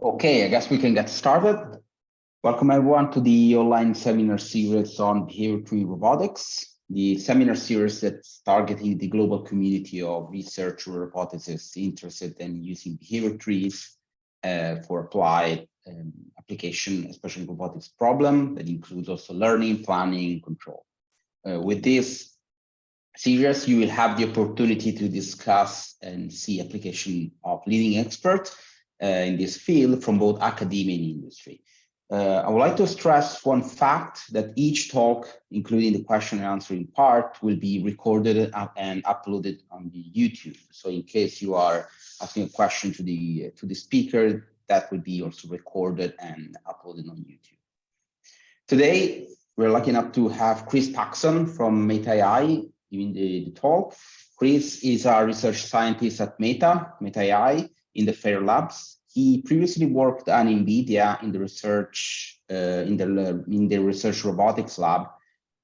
Okay, I guess we can get started. Welcome everyone to the online seminar series on Behavior Tree-robotics, the seminar series that's targeting the global community of research robotics interested in using behavior trees for applied application, especially robotics problem that includes also learning, planning, control. With this series, you will have the opportunity to discuss and see application of leading experts in this field from both academia and industry. I would like to stress one fact that each talk, including the question and answering part, will be recorded and uploaded on the YouTube. So in case you are asking a question to the speaker, that will be also recorded and uploaded on YouTube. Today, we're lucky enough to have Chris Paxton from Meta AI giving the talk. Chris is a research scientist at Meta AI in the FAIR Labs. He previously worked at NVIDIA in the research research robotics lab.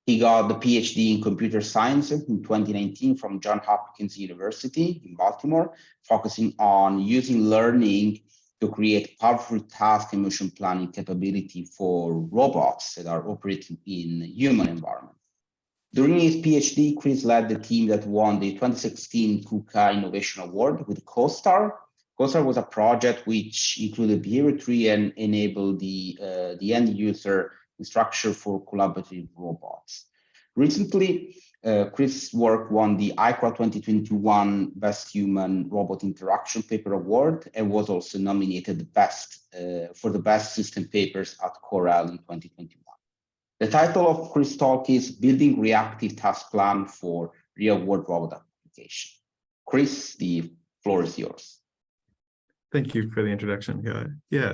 He got the PhD in computer science in 2019 from Johns Hopkins University in Baltimore, focusing on using learning to create powerful task and motion planning capability for robots that are operating in human environment. During his PhD, Chris led the team that won the 2016 KUKA Innovation Award with CoSTAR. CoSTAR was a project which included behavior tree and enabled the end user structure for collaborative robots. Recently, Chris' work won the ICRA 2021 Best Human Robot Interaction Paper Award and was also nominated for the best system papers at Corel in 2021. The title of Chris' talk is Building Reactive Task Plan for Real-World Robot Application. Chris, the floor is yours. Thank you for the introduction.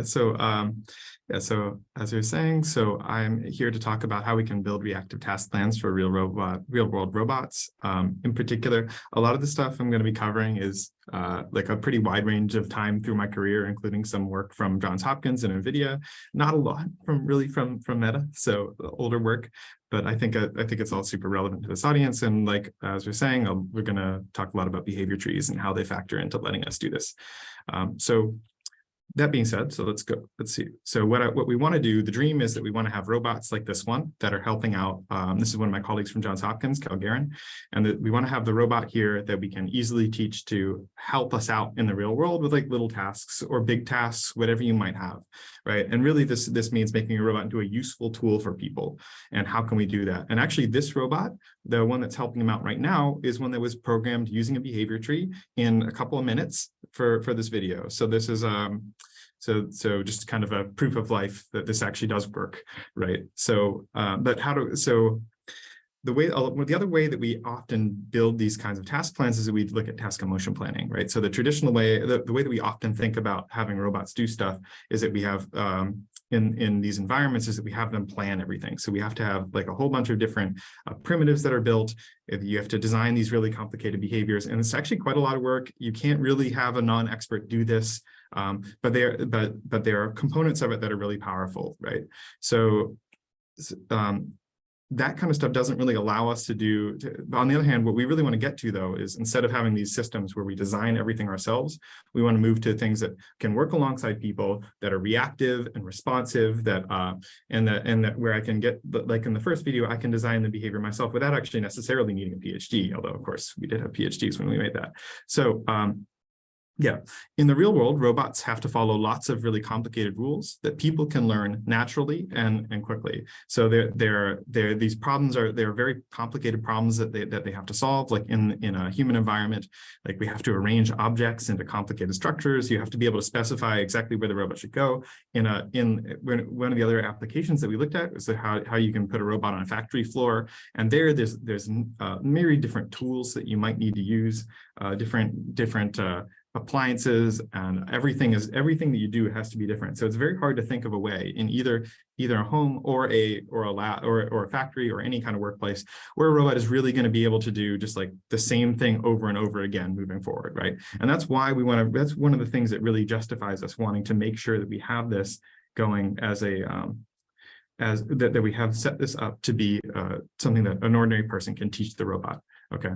So as you're saying, so I'm here to talk about how we can build reactive task plans for real-world robots. In particular, a lot of the stuff I'm going to be covering is like a pretty wide range of time through my career, including some work from Johns Hopkins and NVIDIA. Not a lot from Meta, so older work. But I think it's all super relevant to this audience. And like as we're saying, we're going to talk a lot about behavior trees and how they factor into letting us do this. So that being said, so let's go. Let's see. So what we want to do, the dream is that we want to have robots like this one that are helping out. This is one of my colleagues from Johns Hopkins, Calgarin, and that we want to have the robot here that we can easily teach to help us out in the real world with like little tasks or big tasks, whatever you might have, right? And really, this means making a robot into a useful tool for people. And how can we do that? And actually, this robot, the one that's helping them out right now, is one that was programmed using a behavior tree in a couple of minutes for this video. So this is so just kind of a proof of life that this actually does work, right? So the other way that we often build these kinds of task plans is that we look at task and motion planning, right? So the traditional way, the way that we often think about having robots do stuff is that we have in these environments is that we have them plan everything. So we have to have like a whole bunch of different primitives that are built. You have to design these really complicated behaviors, and it's actually quite a lot of work. You can't really have a non-expert do this, but there are components of it that are really powerful, right? So that kind of stuff doesn't really allow us to do. On the other hand, what we really want to get to, though, is instead of having these systems where we design everything ourselves, we want to move to things that can work alongside people, that are reactive and responsive, and that where I can get, like in the first video, I can design the behavior myself without actually necessarily needing a PhD, although of course we did have PhDs when we made that. So yeah, in the real world, robots have to follow lots of really complicated rules that people can learn naturally and quickly. So these problems they're very complicated problems that they have to solve, like in a human environment. Like we have to arrange objects into complicated structures. You have to be able to specify exactly where the robot should go. One of the other applications that we looked at is how you can put a robot on a factory floor, and there's myriad different tools that you might need to use, different appliances, and everything that you do has to be different. So it's very hard to think of a way in either a home or a lab or a factory or any kind of workplace where a robot is really going to be able to do just like the same thing over and over again moving forward, right? And that's why that's one of the things that really justifies us wanting to make sure that we have this going as that we have set this up to be something that an ordinary person can teach the robot. Okay.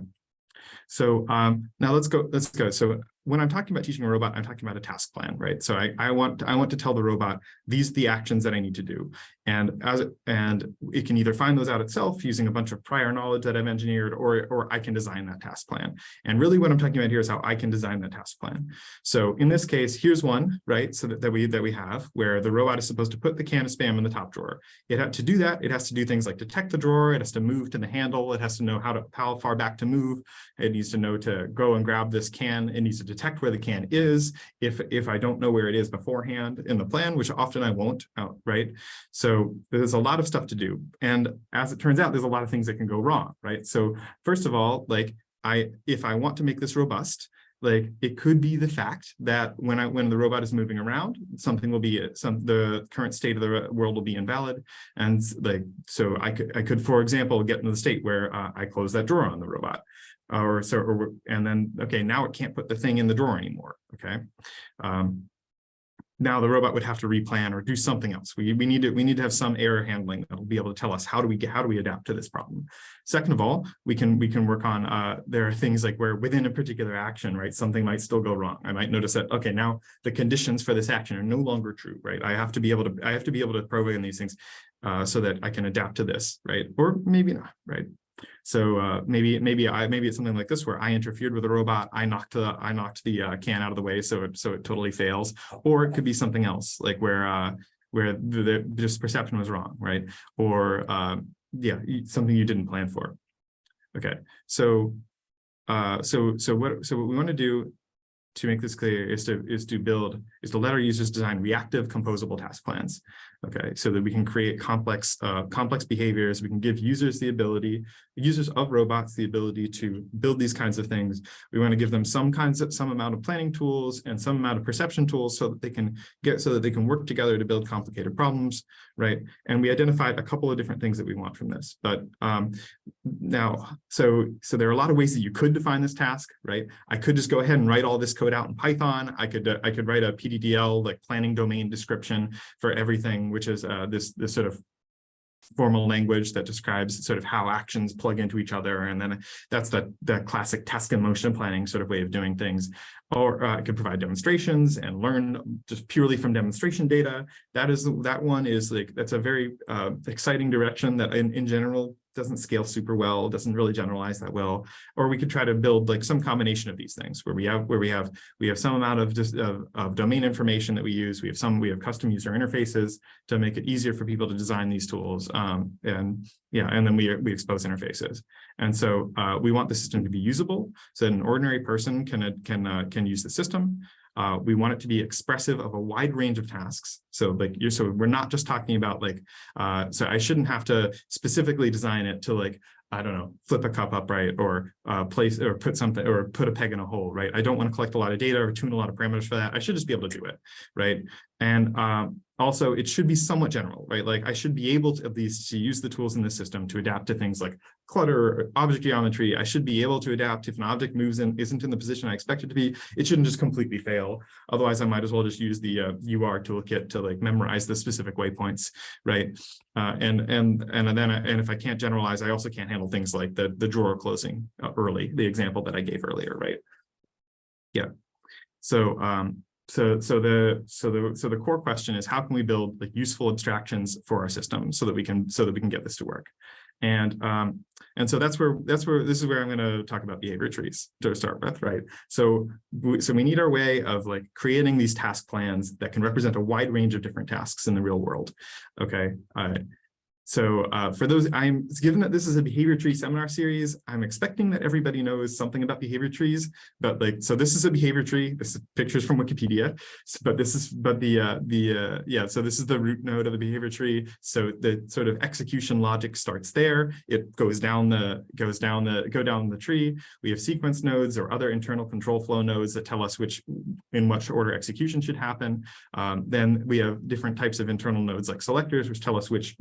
So now let's go. So when I'm talking about teaching a robot, I'm talking about a task plan, right? So I want to tell the robot, these are the actions that I need to do. And it can either find those out itself using a bunch of prior knowledge that I've engineered, or I can design that task plan. And really what I'm talking about here is how I can design that task plan. So in this case, here's one, right? So that we have where the robot is supposed to put the can of Spam in the top drawer. To do that, it has to do things like detect the drawer, it has to move to the handle, it has to know how far back to move, it needs to know to go and grab this can, it needs to detect where the can is if I don't know where it is beforehand in the plan, which often I won't, right? So there's a lot of stuff to do. And as it turns out, there's a lot of things that can go wrong, right? So first of all, like if I want to make this robust, like it could be the fact that when the robot is moving around, something will be the current state of the world will be invalid, and like so I could for example get into the state where I close that drawer on the robot, and then okay, now it can't put the thing in the drawer anymore. Okay. Now the robot would have to replan or do something else. We need to have some error handling that will be able to tell us how do we adapt to this problem. Second of all, we can work on there are things like where within a particular action, right, something might still go wrong. I might notice that okay, now the conditions for this action are no longer true, right? I have to be able to program these things so that I can adapt to this, right? Or maybe not, right? So maybe it's something like this where I interfered with a robot, I knocked the can out of the way, so it totally fails. Or it could be something else, like where this perception was wrong, right? Or yeah, something you didn't plan for. Okay, so what we want to do to make this clear is to let our users design reactive composable task plans. Okay, so that we can create complex behaviors. We can give users of robots the ability to build these kinds of things. We want to give them some amount of planning tools and some amount of perception tools so that they can work together to build complicated problems, right? And we identified a couple of different things that we want from this. But now, so there are a lot of ways that you could define this task, right? I could just go ahead and write all this code out in Python. I could write a PDDL, like planning domain description for everything, which is this sort of formal language that describes sort of how actions plug into each other. And then that's the classic task and motion planning sort of way of doing things. Or I could provide demonstrations and learn just purely from demonstration data. That one is like, that's a very exciting direction that in general doesn't scale super well, doesn't really generalize that well. Or we could try to build like some combination of these things where we have some amount of domain information that we use. We have custom user interfaces to make it easier for people to design these tools. And then we expose interfaces. And so we want the system to be usable so that an ordinary person can use the system. We want it to be expressive of a wide range of tasks. So we're not just talking about like, so I shouldn't have to specifically design it to like, I don't know, flip a cup upright or place or put a peg in a hole, right? I don't want to collect a lot of data or tune a lot of parameters for that. I should just be able to do it, right? And also it should be somewhat general, right? Like I should be able to at least to use the tools in the system to adapt to things like clutter or object geometry. I should be able to adapt if an object moves and isn't in the position I expect it to be. It shouldn't just completely fail. Otherwise, I might as well just use the UR toolkit to like memorize the specific waypoints, right? And if I can't generalize, I also can't handle things like the drawer closing early, the example that I gave earlier, right? Yeah. So the core question is, how can we build like useful abstractions for our system so that we can get this to work? And so this is where I'm going to talk about behavior trees to start with, right? So we need our way of like creating these task plans that can represent a wide range of different tasks in the real world. Okay. So for those, given that this is a behavior tree seminar series, I'm expecting that everybody knows something about behavior trees. But like, so this is a behavior tree. This is pictures from Wikipedia. So this is the root node of the behavior tree. So the sort of execution logic starts there. It go down the tree. We have sequence nodes or other internal control flow nodes that tell us in which order execution should happen. Then we have different types of internal nodes like selectors, which tell us which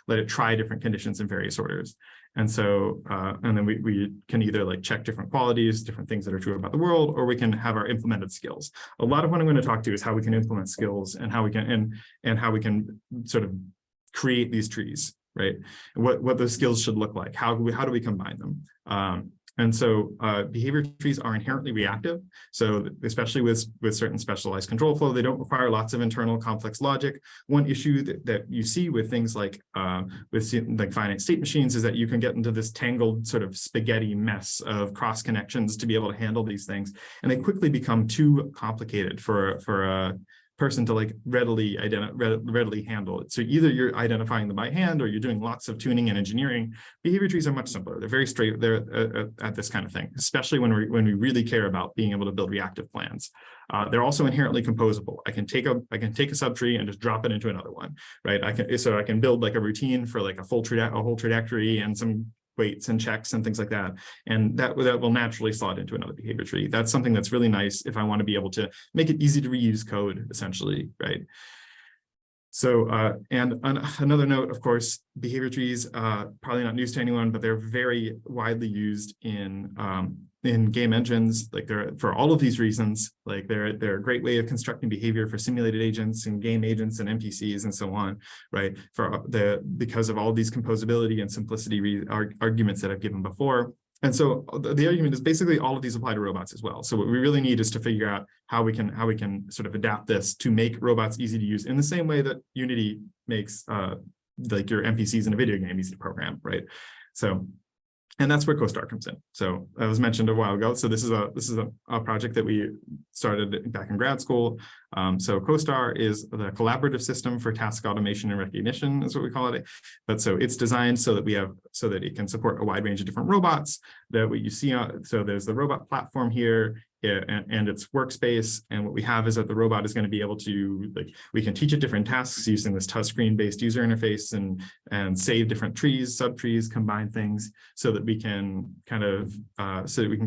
let it try different conditions in various orders. And so, and then we can either like check different qualities, different things that are true about the world, or we can have our implemented skills. A lot of what I'm going to talk to is how we can implement skills and how we can sort of create these trees, right? What those skills should look like. How do we combine them? And so behavior trees are inherently reactive. So especially with certain specialized control flow, they don't require lots of internal complex logic. One issue that you see with things like finite state machines is that you can get into this tangled sort of spaghetti mess of cross connections to be able to handle these things. And they quickly become too complicated for a person to like readily handle it. So either you're identifying them by hand or you're doing lots of tuning and engineering. Behavior trees are much simpler. They're very straight. They're at this kind of thing, especially when we really care about being able to build reactive plans. They're also inherently composable. I can take a subtree and just drop it into another one, right? I can build like a routine for like a whole trajectory and some weights and checks and things like that. And that will naturally slot into another behavior tree. That's something that's really nice if I want to be able to make it easy to reuse code, essentially, right? So, and another note, of course, behavior trees, probably not news to anyone, but they're very widely used in game engines. Like they're, for all of these reasons, like they're a great way of constructing behavior for simulated agents and game agents and NPCs and so on, right? Because of all these composability and simplicity arguments that I've given before. And so the argument is basically all of these apply to robots as well. So what we really need is to figure out how we can sort of adapt this to make robots easy to use in the same way that Unity makes like your NPCs in a video game easy to program, right? So, and that's where CoSTAR comes in. So that was mentioned a while ago. So this is a project that we started back in grad school. So CoSTAR is the collaborative system for task automation and recognition, is what we call it. But so it's designed so that it can support a wide range of different robots. That what you see, so there's the robot platform here. And its workspace, and what we have is that the robot is going to be able to, like, we can teach it different tasks using this touchscreen based user interface and save different trees, subtrees, combine things so that we can kind of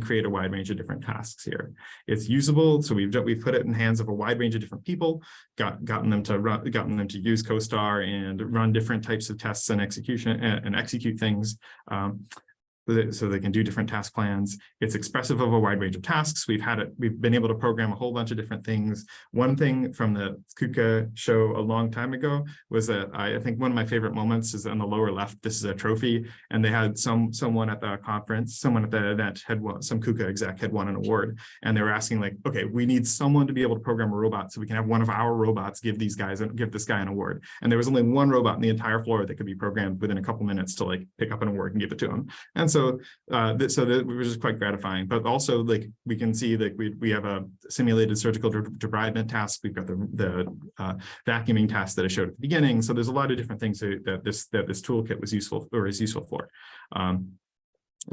create a wide range of different tasks here. It's usable, so we've put it in the hands of a wide range of different people, gotten them to use CoSTAR and run different types of tests and execute things. So they can do different task plans. It's expressive of a wide range of tasks. We've been able to program a whole bunch of different things. One thing from the KUKA show a long time ago was that I think one of my favorite moments is on the lower left. This is a trophy, and they had someone at the conference, someone at the event some KUKA exec had won an award, and they were asking like, okay, we need someone to be able to program a robot so we can have one of our robots give this guy an award. And there was only one robot in the entire floor that could be programmed within a couple minutes to like pick up an award and give it to him. And so that was just quite gratifying. But also, like, we can see that we have a simulated surgical debridement task. We've got the vacuuming task that I showed at the beginning. So there's a lot of different things that this toolkit was useful or is useful for.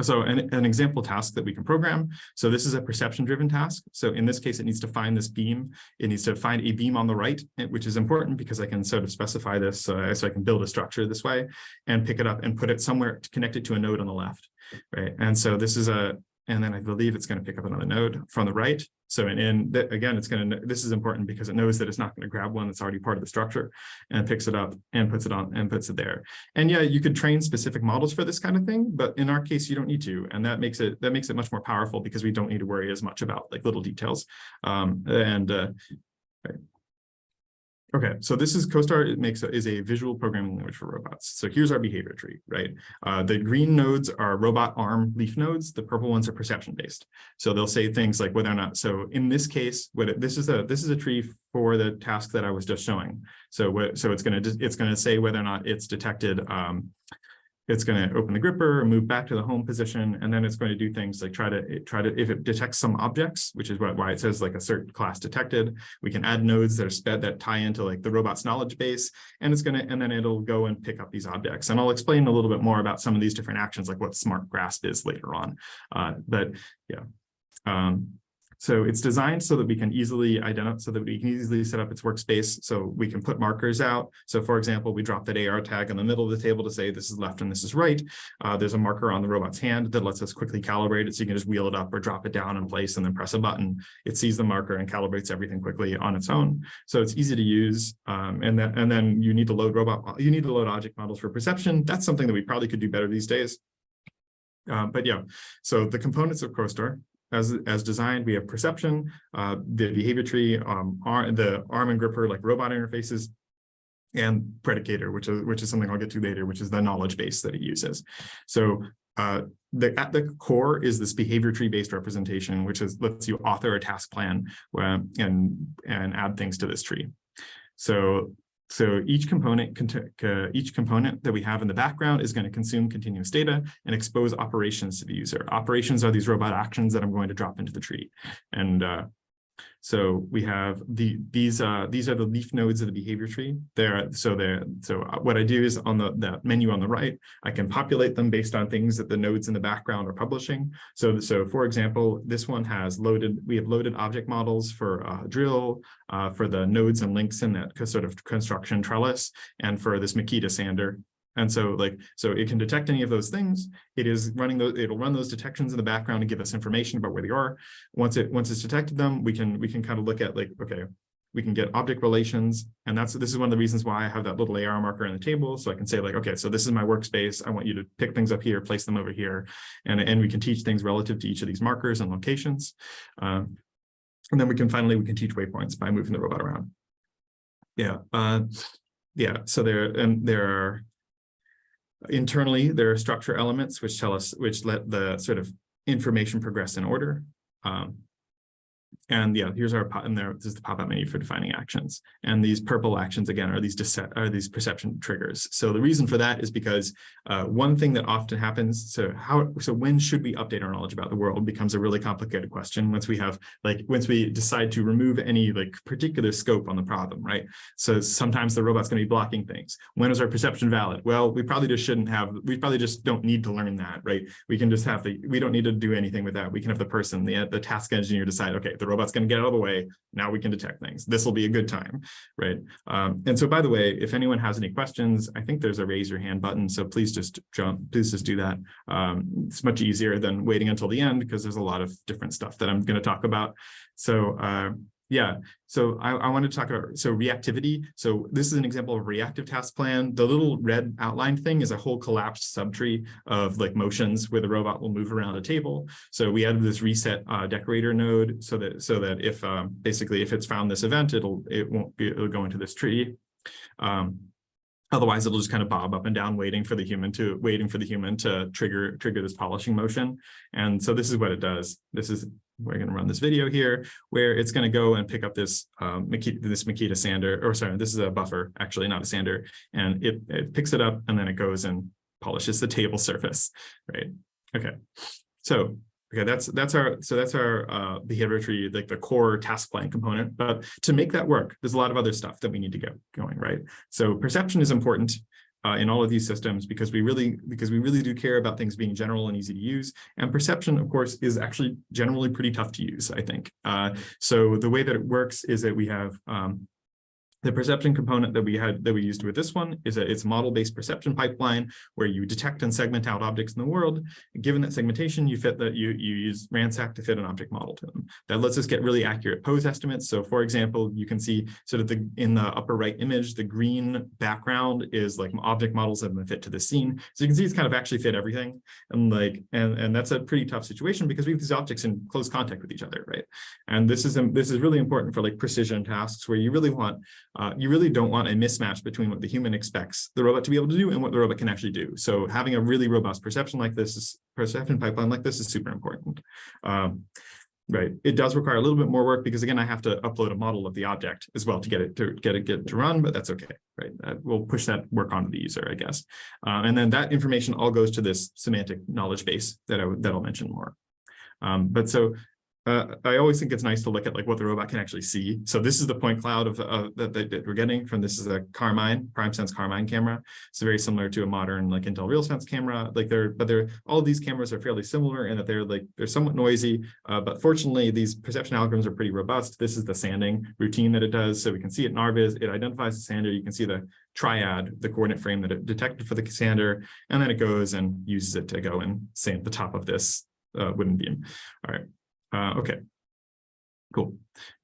So an example task that we can program. So this is a perception-driven task. So in this case, it needs to find this beam. It needs to find a beam on the right, which is important because I can sort of specify this so I can build a structure this way and pick it up and put it somewhere to connect it to a node on the left, right? And so this is and then I believe it's going to pick up another node from the right. So again, this is important because it knows that it's not going to grab one that's already part of the structure and picks it up and puts it on and puts it there. And yeah, you could train specific models for this kind of thing, but in our case, you don't need to. And that makes it much more powerful because we don't need to worry as much about like little details. Right. Okay, so this is CoSTAR. Is a visual programming language for robots. So here's our behavior tree, right? The green nodes are robot arm leaf nodes. The purple ones are perception based. So they'll say things like whether or not. So in this case, this is a tree for the task that I was just showing. So it's going to say whether or not it's detected. It's going to open the gripper, move back to the home position, and then it's going to do things like try to if it detects some objects, which is why it says like a cert class detected. We can add nodes that tie into like the robot's knowledge base, and then it'll go and pick up these objects. And I'll explain a little bit more about some of these different actions, like what smart grasp is later on. But yeah. So it's designed so that we can easily set up its workspace. So we can put markers out. So for example, we drop that AR tag in the middle of the table to say this is left and this is right. There's a marker on the robot's hand that lets us quickly calibrate it. So you can just wheel it up or drop it down in place and then press a button. It sees the marker and calibrates everything quickly on its own. So it's easy to use. And then you need to load object models for perception. That's something that we probably could do better these days. But yeah, so the components of CoSTAR. As designed, we have perception, the behavior tree, the arm and gripper like robot interfaces, and predicator, which is something I'll get to later, which is the knowledge base that it uses. So at the core is this behavior tree-based representation, which lets you author a task plan and add things to this tree. So each component that we have in the background is going to consume continuous data and expose operations to the user. Operations are these robot actions that I'm going to drop into the tree. And so we have these are the leaf nodes of the behavior tree. So what I do is on the menu on the right, I can populate them based on things that the nodes in the background are publishing. So for example, this one we have loaded object models for drill, for the nodes and links in that sort of construction trellis, and for this Makita sander. And so it can detect any of those things. It'll run those detections in the background and give us information about where they are. Once it's detected them, we can kind of look at okay, we can get object relations. And this is one of the reasons why I have that little AR marker in the table. So I can say okay, so this is my workspace. I want you to pick things up here, place them over here. And we can teach things relative to each of these markers and locations. And then we can teach waypoints by moving the robot around. So there are internally, there are structure elements which let the sort of information progress in order. And here's our this is the pop-up menu for defining actions. And these purple actions again are these perception triggers. So the reason for that is because one thing that often happens. So when should we update our knowledge about the world becomes a really complicated question once we decide to remove any particular scope on the problem, right? So sometimes the robot's going to be blocking things. When is our perception valid? Well, we probably just don't need to learn that, right? We can just we don't need to do anything with that. We can have the person, the task engineer decide, okay, the robot's going to get out of the way. Now we can detect things. This will be a good time, right? And so, by the way, if anyone has any questions, I think there's a raise your hand button. So please just do that. It's much easier than waiting until the end because there's a lot of different stuff that I'm going to talk about. So so I wanted to talk about reactivity. So this is an example of a reactive task plan. The little red outline thing is a whole collapsed subtree of motions where the robot will move around a table. So we added this reset decorator node so that if basically if it's found this event, it'll go into this tree. Otherwise, it'll just kind of bob up and down, waiting for the human to trigger this polishing motion. And so this is what it does. We're going to run this video here where it's going to go and pick up this Makita sander, or sorry, this is a buffer, actually not a sander, and it picks it up and then it goes and polishes the table surface, right? Okay, so that's our behavior tree, the core task plan component. But to make that work, there's a lot of other stuff that we need to get going, right? So perception is important in all of these systems because we really do care about things being general and easy to use. And perception, of course, is actually generally pretty tough to use, I think. So the way that it works is that we have the perception component that we used with this one is it's a model-based perception pipeline where you detect and segment out objects in the world. Given that segmentation, you use Ransack to fit an object model to them. That lets us get really accurate pose estimates. So for example, you can see sort of in the upper right image, the green background is object models that have been fit to the scene. So you can see it's kind of actually fit everything. And that's a pretty tough situation because we have these objects in close contact with each other, right? And this is really important for precision tasks where you really don't want a mismatch between what the human expects the robot to be able to do and what the robot can actually do. So having a really robust perception pipeline like this is super important. Right. It does require a little bit more work because again, I have to upload a model of the object as well to get it to run, but that's okay. Right. We'll push that work onto the user, I guess. And then that information all goes to this semantic knowledge base that I'll mention more. I always think it's nice to look at what the robot can actually see. So this is the point cloud that we're getting from. This is a PrimeSense Carmine camera. It's very similar to a modern Intel RealSense camera. All of these cameras are fairly similar in that they're somewhat noisy, but fortunately these perception algorithms are pretty robust. This is the sanding routine that it does. So we can see it in RViz. It identifies the sander. You can see the triad, the coordinate frame that it detected for the sander, and then it goes and uses it to go and sand the top of this wooden beam. All right. Okay, cool.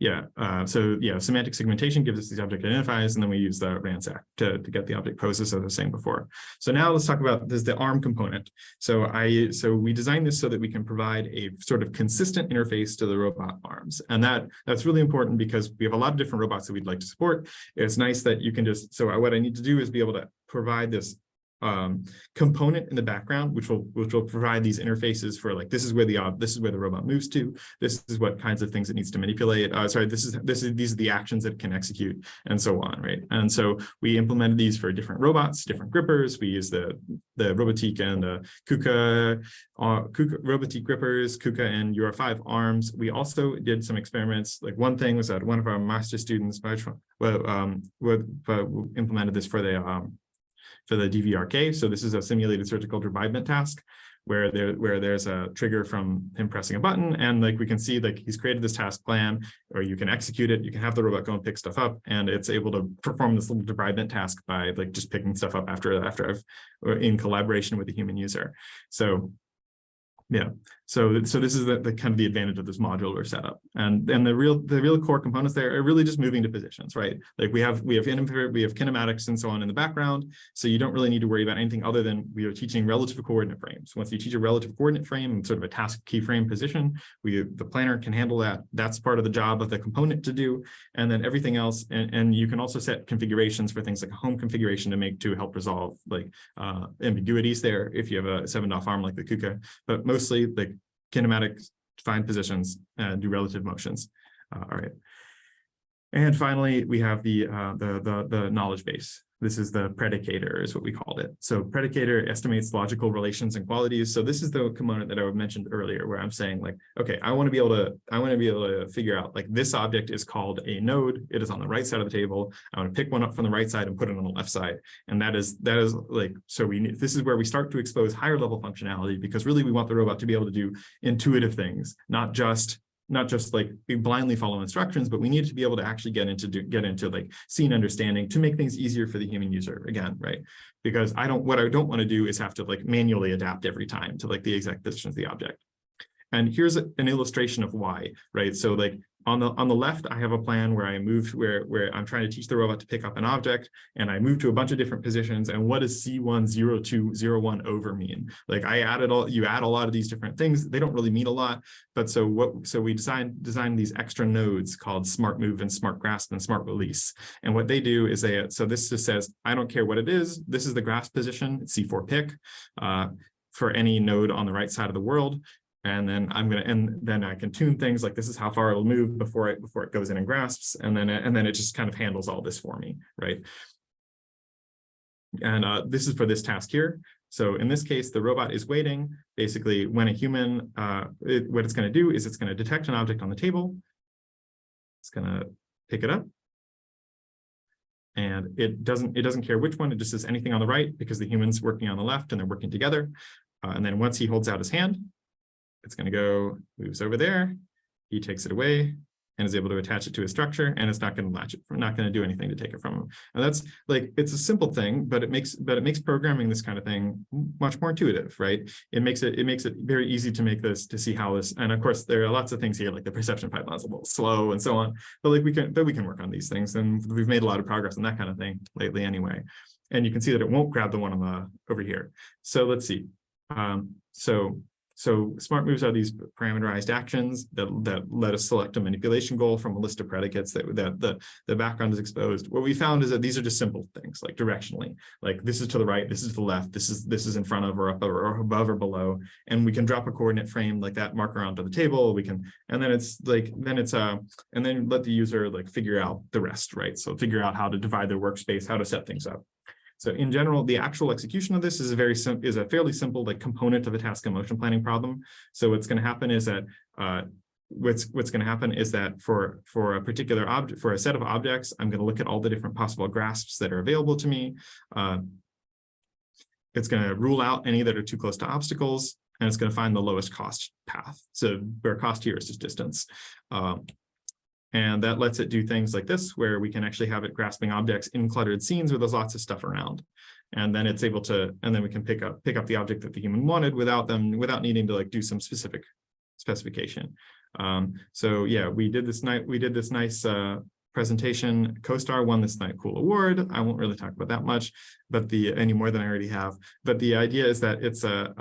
Semantic segmentation gives us these object identifiers, and then we use the Ransack to get the object poses, as I was saying before. So now let's talk about the ARM component. So we designed this so that we can provide a sort of consistent interface to the robot arms, and that's really important because we have a lot of different robots that we'd like to support. It's nice that you can what I need to do is be able to provide this component in the background, which will provide these interfaces for like, this is where the robot moves to. This is what kinds of things it needs to manipulate. These are the actions that it can execute, and so on, right? And so we implemented these for different robots, different grippers. We use the Robotique and the KUKA Robotique grippers, KUKA and Euro-5 arms. We also did some experiments. Like one thing was that one of our master students implemented this for the DVRK. So this is a simulated surgical debridement task where there's a trigger from him pressing a button, and like we can see like he's created this task plan, or you can execute it. You can have the robot go and pick stuff up, and it's able to perform this little debridement task by like just picking stuff up after I've in collaboration with the human user. So yeah, so this is the kind of the advantage of this modular setup, and the real core components there are really just moving to positions, right? Like we have kinematics and so on in the background, so you don't really need to worry about anything other than we are teaching relative coordinate frames. Once you teach a relative coordinate frame and sort of a task keyframe position, the planner can handle that. That's part of the job of the component to do, and then everything else, and you can also set configurations for things like a home configuration to help resolve like ambiguities there if you have a 7-DOF arm like the KUKA, but mostly like kinematics, find positions, and do relative motions. All right. And finally, we have the knowledge base. This is the predicator, is what we called it. So predicator estimates logical relations and qualities. So this is the component that I mentioned earlier, where I'm saying like, okay, I want to be able to figure out like this object is called a node. It is on the right side of the table. I want to pick one up from the right side and put it on the left side. And that is like, so this is where we start to expose higher level functionality, because really we want the robot to be able to do intuitive things, not just like blindly follow instructions, but we need to be able to actually get into like scene understanding to make things easier for the human user again, right? Because what I don't want to do is have to like manually adapt every time to like the exact position of the object. And here's an illustration of why, right? So like on the left, I have a plan where I moved where I'm trying to teach the robot to pick up an object, and I move to a bunch of different positions. And what does C1, 0, 2, 0, 1 over mean? Like you add a lot of these different things. They don't really mean a lot, but so we designed these extra nodes called smart move and smart grasp and smart release. And what they do is so this just says, I don't care what it is. This is the grasp position, it's C4 pick for any node on the right side of the world. And then then I can tune things like this is how far it'll move before it goes in and grasps, and then it just kind of handles all this for me, right? And this is for this task here. So in this case, the robot is waiting. Basically, when a human, what it's going to do is it's going to detect an object on the table. It's going to pick it up, and it doesn't care which one. It just says anything on the right, because the human's working on the left and they're working together. And then once he holds out his hand, it's going to go, moves over there, he takes it away and is able to attach it to a structure, and it's not going to latch it, not going to do anything to take it from him. And that's like, it's a simple thing, but it makes programming this kind of thing much more intuitive, right? It makes it very easy to see how this, and of course there are lots of things here, like the perception pipeline is a little slow and so on, but like we can work on these things, and we've made a lot of progress on that kind of thing lately anyway. And you can see that it won't grab the one on over here. So let's see. So smart moves are these parameterized actions that let us select a manipulation goal from a list of predicates that the background is exposed. What we found is that these are just simple things, like directionally, like this is to the right, this is to the left, this is in front of or up or above or below, and we can drop a coordinate frame like that marker onto the table. We can, and then and then let the user like figure out the rest, right? So figure out how to divide their workspace, how to set things up. So in general, the actual execution of this is a fairly simple like component of a task and motion planning problem. So what's going to happen is that for a particular object, for a set of objects, I'm going to look at all the different possible grasps that are available to me. It's going to rule out any that are too close to obstacles, and it's going to find the lowest cost path. So where cost here is just distance. And that lets it do things like this, where we can actually have it grasping objects in cluttered scenes where there's lots of stuff around. And then it's able to, and then we can pick up the object that the human wanted without needing to like do some specific specification. So yeah, we did this nice presentation. CoSTAR won this cool award. I won't really talk about that much, but any more than I already have. But the idea is that it's that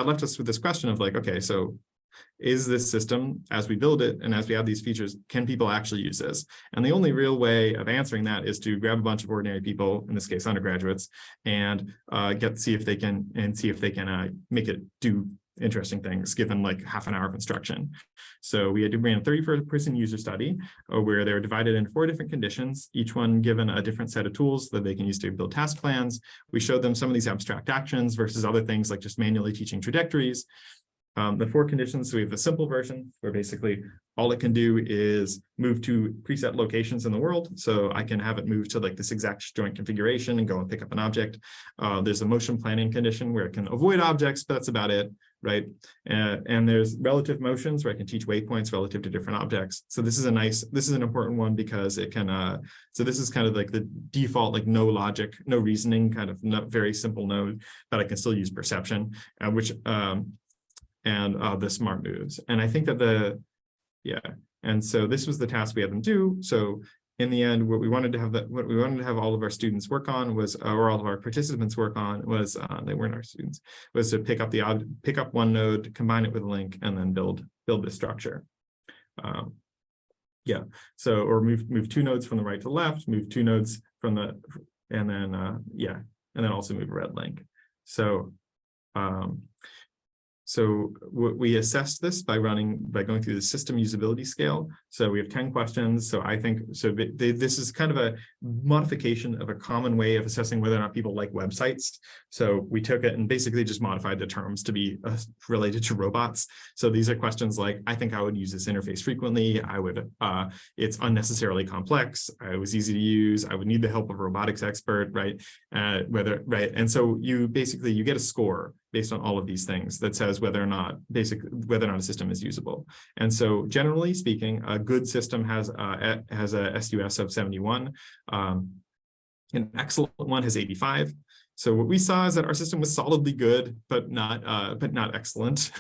left us with this question of like, okay, so Is this system, as we build it and as we add these features, can people actually use this? And the only real way of answering that is to grab a bunch of ordinary people, in this case undergraduates, and see if they can make it do interesting things given like half an hour of instruction. So we ran a 30-person user study where they were divided into 4 different conditions, each one given a different set of tools that they can use to build task plans. We showed them some of these abstract actions versus other things like just manually teaching trajectories. The 4 conditions, so we have the simple version where basically all it can do is move to preset locations in the world. So I can have it move to like this exact joint configuration and go and pick up an object. There's a motion planning condition where it can avoid objects, but that's about it, right? And there's relative motions where I can teach waypoints relative to different objects. So this is an important one because it can, so this is kind of like the default, like no logic, no reasoning, kind of very simple node, but I can still use perception, and the smart moves. And I think that and so this was the task we had them do. So in the end, what we wanted to have all of our students work on was, or all of our participants work on was, they weren't our students, was to pick up one node, combine it with a link, and then build the structure. So, or move 2 nodes from the right to left, move 2 nodes from the, and then also move a red link. So, So we assessed this by going through the system usability scale. So we have 10 questions. So I think, this is kind of a modification of a common way of assessing whether or not people like websites. So we took it and basically just modified the terms to be related to robots. So these are questions like, I think I would use this interface frequently. It's unnecessarily complex. It was easy to use. I would need the help of a robotics expert, right? And so you get a score based on all of these things that says whether or not a system is usable. And so generally speaking, a good system has a SUS of 71. An excellent one has 85. So what we saw is that our system was solidly good, but not excellent,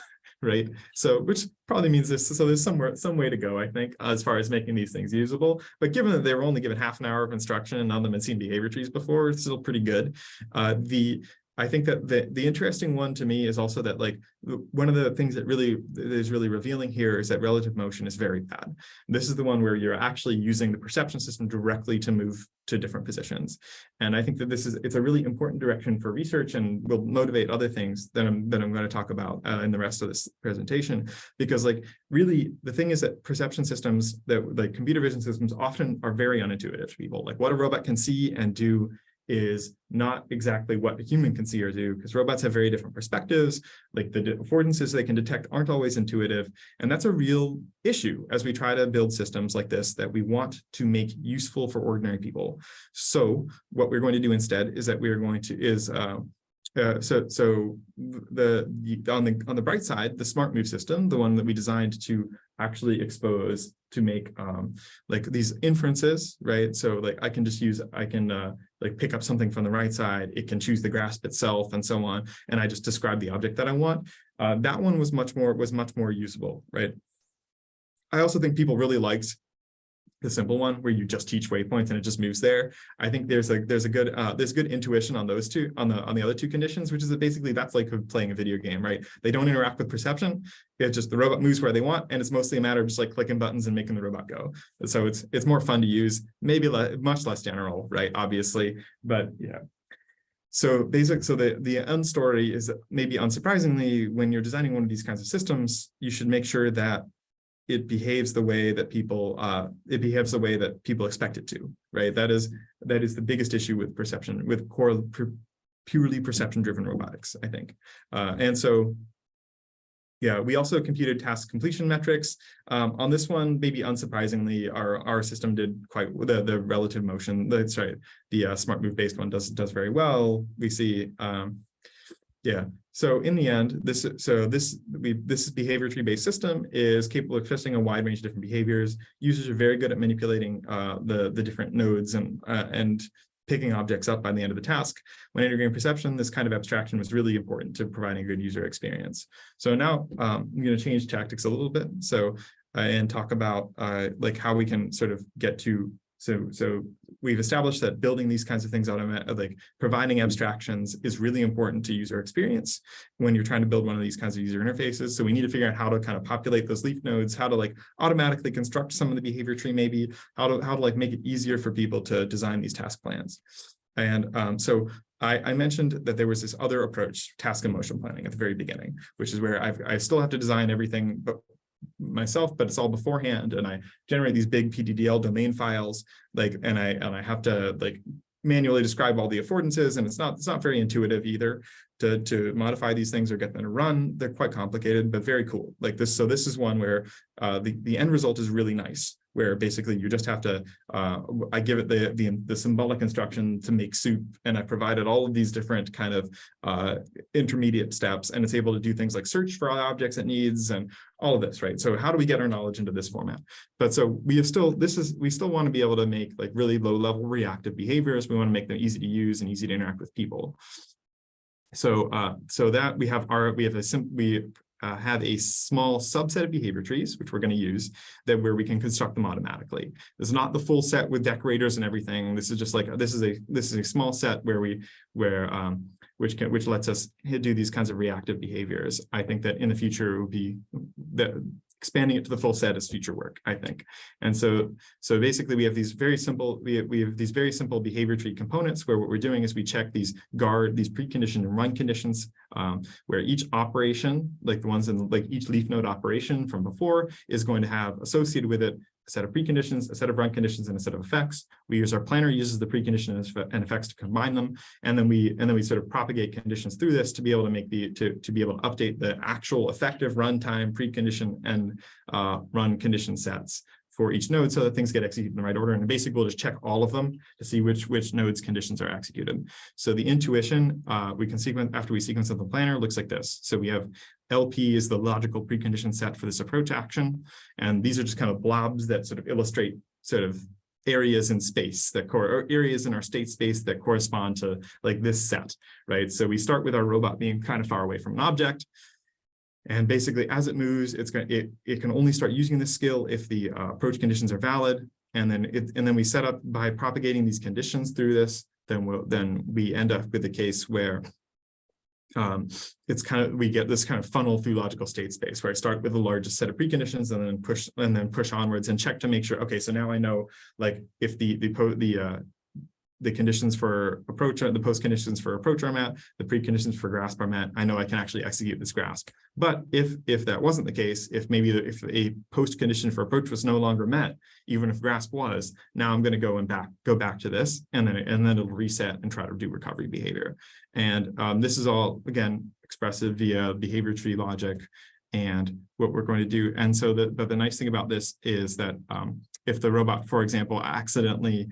right? So which probably means this. So there's some way to go, I think, as far as making these things usable. But given that they were only given half an hour of instruction and none of them had seen behavior trees before, it's still pretty good. I think that the interesting one to me is also that like one of the things that is really revealing here is that relative motion is very bad. This is the one where you're actually using the perception system directly to move to different positions. And I think that it's a really important direction for research and will motivate other things that I'm going to talk about in the rest of this presentation. Because like really the thing is that perception systems, that like computer vision systems, often are very unintuitive to people. Like what a robot can see and do is not exactly what a human can see or do, because robots have very different perspectives. Like the affordances they can detect aren't always intuitive. And that's a real issue as we try to build systems like this that we want to make useful for ordinary people. So what we're going to do instead is that we are going to, on the bright side, the smart move system, the one that we designed to actually expose to make like these inferences, right? So like I can like pick up something from the right side, it can choose the grasp itself and so on, and I just describe the object that I want. That one was much more usable, right? I also think people really liked the simple one where you just teach waypoints and it just moves there. I think there's good intuition on those two, on the other 2 conditions, which is that basically that's like playing a video game, right? They don't interact with perception. It's just the robot moves where they want, and it's mostly a matter of just like clicking buttons and making the robot go. So it's more fun to use, maybe much less general, right? Obviously, but yeah. So the end story is that maybe unsurprisingly, when you're designing one of these kinds of systems, you should make sure that it behaves the way that people expect it to, right? That is the biggest issue with perception, with purely perception-driven robotics, I think. And so, yeah, we also computed task completion metrics. On this one, maybe unsurprisingly, our system did quite the relative motion. The smart move based one does very well. We see. Yeah. So in the end, this behavior tree-based system is capable of testing a wide range of different behaviors. Users are very good at manipulating the different nodes and picking objects up by the end of the task. When integrating perception, this kind of abstraction was really important to providing a good user experience. So now I'm going to change tactics a little bit. So and talk about like how we can sort of get to So we've established that building these kinds of things like providing abstractions is really important to user experience when you're trying to build one of these kinds of user interfaces. So we need to figure out how to kind of populate those leaf nodes, how to like automatically construct some of the behavior tree, maybe how to like make it easier for people to design these task plans. And so I mentioned that there was this other approach, task and motion planning, at the very beginning, which is where I still have to design everything but myself, but it's all beforehand, and I generate these big PDDL domain files, like, and I have to like manually describe all the affordances, and it's not very intuitive either to modify these things or get them to run. They're quite complicated, but very cool. Like this, so this is one where the end result is really nice, where basically you just have to, I give it the symbolic instruction to make soup, and I provided all of these different kind of intermediate steps, and it's able to do things like search for all objects it needs and all of this, right? So how do we get our knowledge into this format? But so we still want to be able to make like really low level reactive behaviors. We want to make them easy to use and easy to interact with people. So that we have a small subset of behavior trees, which we're going to use, that where we can construct them automatically. This is not the full set with decorators and everything. This is just like this is a small set which lets us do these kinds of reactive behaviors. I think that in the future it would be that expanding it to the full set is future work, I think. And so basically we have these very simple very simple behavior tree components, where what we're doing is we check these preconditioned and run conditions, where each operation, like the ones in like each leaf node operation from before, is going to have associated with it a set of preconditions, a set of run conditions, and a set of effects. Our planner uses the preconditions and effects to combine them, and then we sort of propagate conditions through this to be able to make to be able to update the actual effective runtime, precondition, and run condition sets for each node, so that things get executed in the right order. And basically we'll just check all of them to see which nodes conditions are executed. So the intuition we can sequence after we sequence up the planner looks like this. So we have LP is the logical precondition set for this approach action, and these are just kind of blobs that sort of illustrate sort of areas in space or areas in our state space that correspond to like this set, right? So we start with our robot being kind of far away from an object. And basically, as it moves, it can only start using this skill if the approach conditions are valid. And then we set up by propagating these conditions through this. Then we end up with a case where we get this kind of funnel through logical state space, where I start with the largest set of preconditions and then push onwards and check to make sure. Okay, so now I know like if the conditions for approach, the post conditions for approach are met, the preconditions for grasp are met, I know I can actually execute this grasp. But if that wasn't the case, if a post condition for approach was no longer met, even if grasp was, now I'm going to go back to this, and then it'll reset and try to do recovery behavior. And this is all again expressive via behavior tree logic and what we're going to do. And so but the nice thing about this is that if the robot, for example, accidentally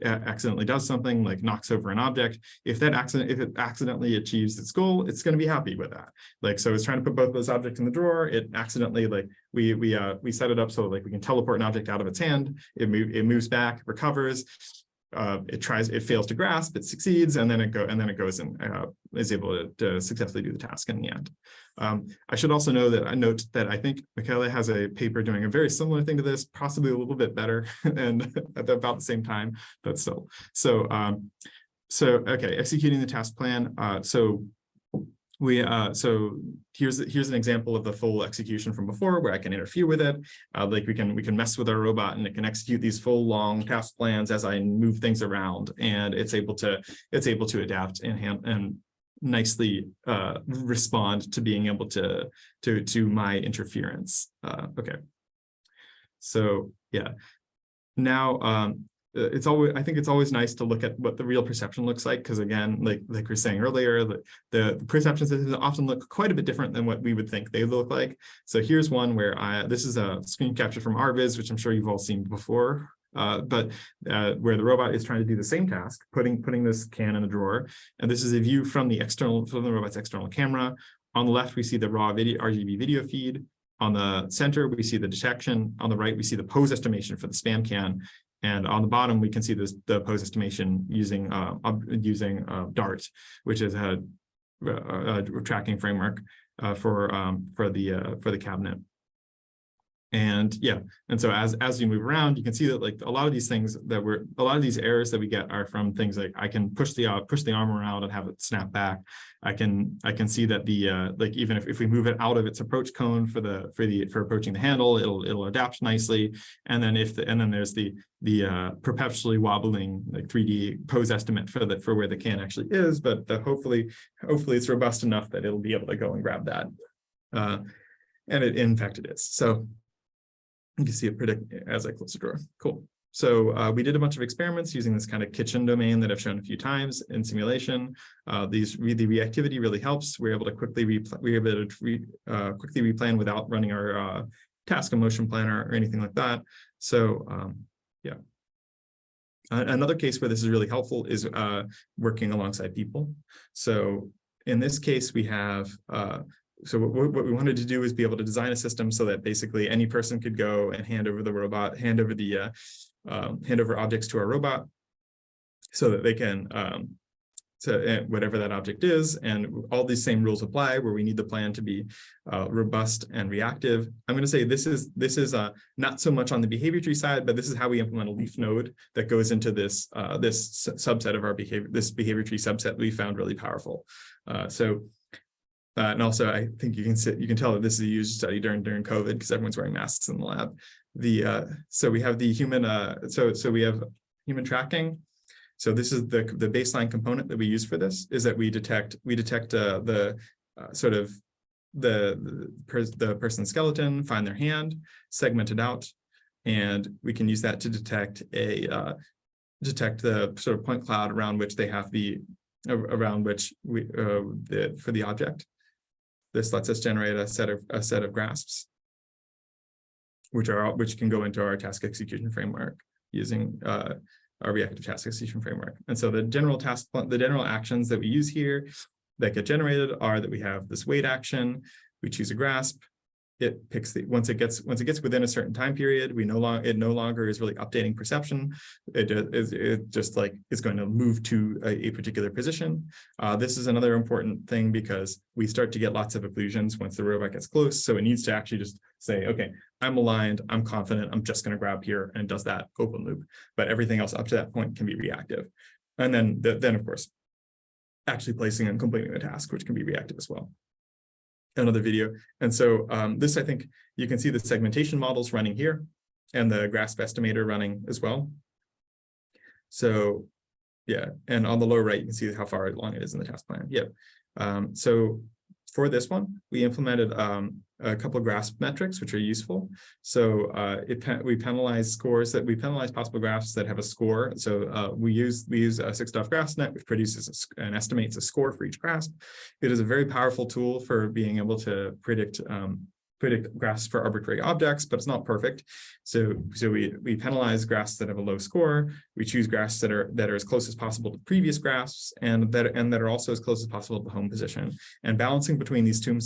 does something like knocks over an object, if it accidentally achieves its goal, it's going to be happy with that. Like, so it's trying to put both those objects in the drawer. It accidentally, like, we set it up so like we can teleport an object out of its hand. It moves back, recovers. It fails to grasp, it succeeds, and then it goes and is able to successfully do the task in the end. I should also note that I think Michele has a paper doing a very similar thing to this, possibly a little bit better and at about the same time, but still. So okay, executing the task plan. So here's an example of the full execution from before, where I can interfere with it. Like we can mess with our robot, and it can execute these full long task plans as I move things around, and it's able to adapt and nicely respond to being able to my interference. Okay, so yeah, now I think it's always nice to look at what the real perception looks like, because again, like we were saying earlier, the perception systems often look quite a bit different than what we would think they look like. So here's one where this is a screen capture from RViz, which I'm sure you've all seen before. But where the robot is trying to do the same task, putting this can in a drawer, and this is a view from the robot's external camera. On the left, we see the raw RGB video feed. On the center, we see the detection. On the right, we see the pose estimation for the spam can. And on the bottom, we can see the pose estimation using DART, which is a tracking framework for the cabinet. And yeah, and so as you move around, you can see that like a lot of these things a lot of these errors that we get are from things like I can push the arm around and have it snap back. I can see that the like even if we move it out of its approach cone for approaching the handle, it'll adapt nicely. And then there's the perpetually wobbling like 3D pose estimate for where the can actually is, but hopefully it's robust enough that it'll be able to go and grab that. And in fact it is. So you can see it predict as I close the drawer. Cool. So we did a bunch of experiments using this kind of kitchen domain that I've shown a few times in simulation. The reactivity really helps. We're able to quickly replan without running our task and motion planner or anything like that. So yeah. Another case where this is really helpful is working alongside people. So in this case, we have so what we wanted to do is be able to design a system so that basically any person could go and hand over objects to our robot, so that they can whatever that object is, and all these same rules apply where we need the plan to be robust and reactive. I'm going to say this is not so much on the behavior tree side, but this is how we implement a leaf node that goes into this subset of our behavior tree subset we found really powerful. And also, I think you can tell that this is a user study during COVID because everyone's wearing masks in the lab. So we have the human. So we have human tracking. So this is the baseline component that we use for this. Is that we detect the person's skeleton, find their hand, segment it out, and we can use that to detect the sort of point cloud around which they have for the object. This lets us generate a set of grasps, which can go into our task execution framework using our reactive task execution framework. And so the general actions that we use here that get generated are that we have this wait action, we choose a grasp, it picks once it gets within a certain time period, it no longer is really updating perception. It just like is going to move to a particular position. This is another important thing because we start to get lots of occlusions once the robot gets close. So it needs to actually just say, okay, I'm aligned, I'm confident, I'm just going to grab here, and it does that open loop. But everything else up to that point can be reactive. And then of course, actually placing and completing the task, which can be reactive as well. Another video. And so this, I think you can see the segmentation models running here and the grasp estimator running as well. So yeah, and on the lower right, you can see how far along it is in the task plan. Yep. So for this one, we implemented a couple of grasp metrics, which are useful. So we penalize possible graphs that have a score. So we use a 6DOF GraphNet, which produces and estimates a score for each grasp. It is a very powerful tool for being able to predict graphs for arbitrary objects, but it's not perfect. So we penalize graphs that have a low score. We choose graphs that are as close as possible to previous graphs and that are also as close as possible to the home position. And balancing between these two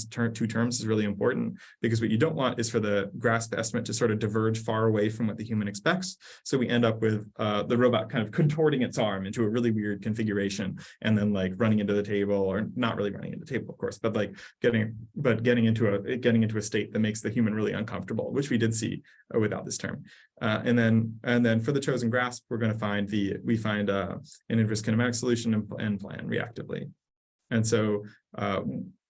terms is really important because what you don't want is for the grasp estimate to sort of diverge far away from what the human expects. So we end up with the robot kind of contorting its arm into a really weird configuration and then like running into the table, or not really running into the table, of course, but like getting into a state that makes the human really uncomfortable, which we did see without this term. And then for the chosen grasp, we're going to find an inverse kinematic solution and plan reactively. And so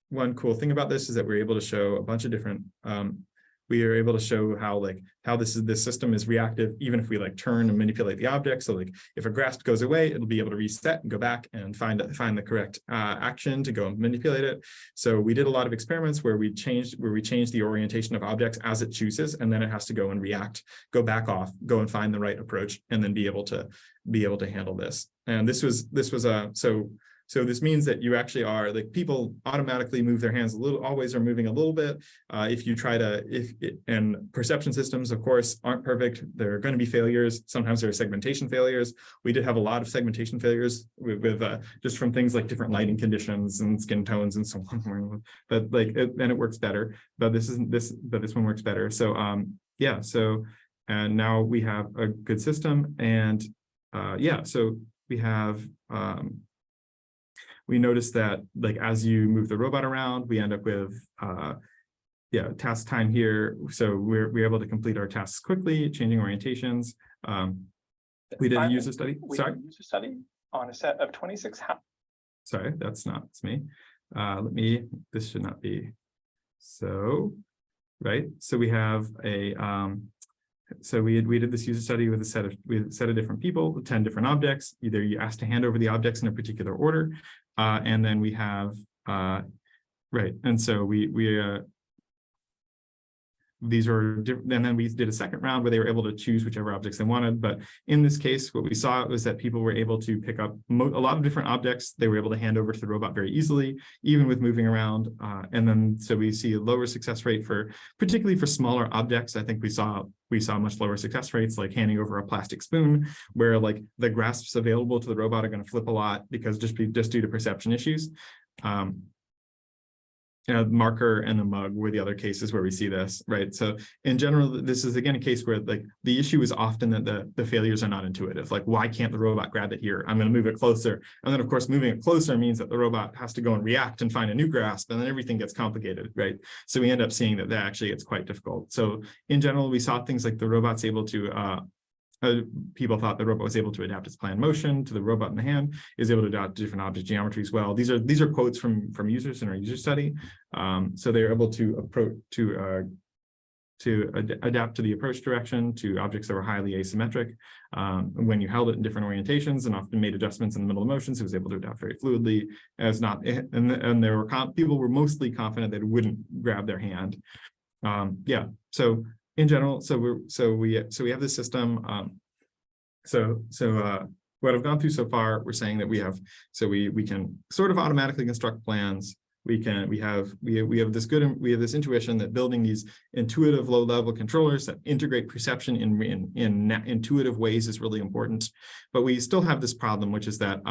one cool thing about this is that we're able to show a bunch of different we are able to show how this system is reactive, even if we like turn and manipulate the object. So like if a grasp goes away, it'll be able to reset and go back and find the correct action to go and manipulate it. So we did a lot of experiments where we changed the orientation of objects as it chooses, and then it has to go and react, go back off, go and find the right approach, and then be able to handle this. And so this means that you actually are like people automatically move their hands always are moving a little bit. And perception systems, of course, aren't perfect. There are going to be failures. Sometimes there are segmentation failures. We did have a lot of segmentation failures with just from things like different lighting conditions and skin tones and so on. But and it works better. But this one works better. So yeah. So and now we have a good system, and so we have. We noticed that like as you move the robot around, we end up with task time here. So we're able to complete our tasks quickly, changing orientations. We did a user study. Sorry, user study on a set of 26. Sorry, it's me. This should not be. So, right. So we have a, so we did this user study with a set of different people, 10 different objects. Either you asked to hand over the objects in a particular order, and then we have, right. And so these were different, and then we did a second round where they were able to choose whichever objects they wanted. But in this case, what we saw was that people were able to pick up a lot of different objects. They were able to hand over to the robot very easily, even with moving around. And then so we see a lower success rate particularly for smaller objects. I think we saw much lower success rates, like handing over a plastic spoon, where like the grasps available to the robot are going to flip a lot because just due to perception issues. Marker and the mug were the other cases where we see this, right? So in general, this is again a case where like the issue is often that the failures are not intuitive. Like, why can't the robot grab it here? I'm going to move it closer. And then of course, moving it closer means that the robot has to go and react and find a new grasp, and then everything gets complicated, right? So we end up seeing that actually it's quite difficult. So in general, we saw things like the robot's able to people thought the robot was able to adapt its planned motion to the robot in the hand, is able to adapt to different object geometries well. These are quotes from users in our user study. So they're able to adapt to the approach direction to objects that were highly asymmetric. When you held it in different orientations and often made adjustments in the middle of motions, it was able to adapt very fluidly. And there were people were mostly confident that it wouldn't grab their hand. So in general, so we have this system. What I've gone through so far, we're saying that we can sort of automatically construct plans. We have this intuition that building these intuitive low-level controllers that integrate perception in intuitive ways is really important. But we still have this problem, which is that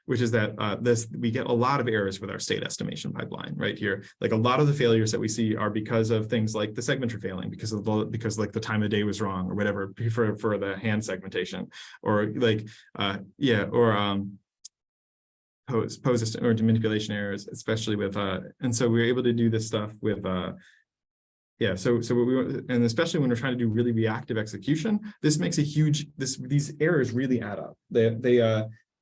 we get a lot of errors with our state estimation pipeline right here. Like a lot of the failures that we see are because of things like the segmenter failing, because like the time of day was wrong or whatever for the hand segmentation, or like pose or manipulation errors, especially with and so we're able to do this stuff with so and especially when we're trying to do really reactive execution, this makes a huge these errors really add up. They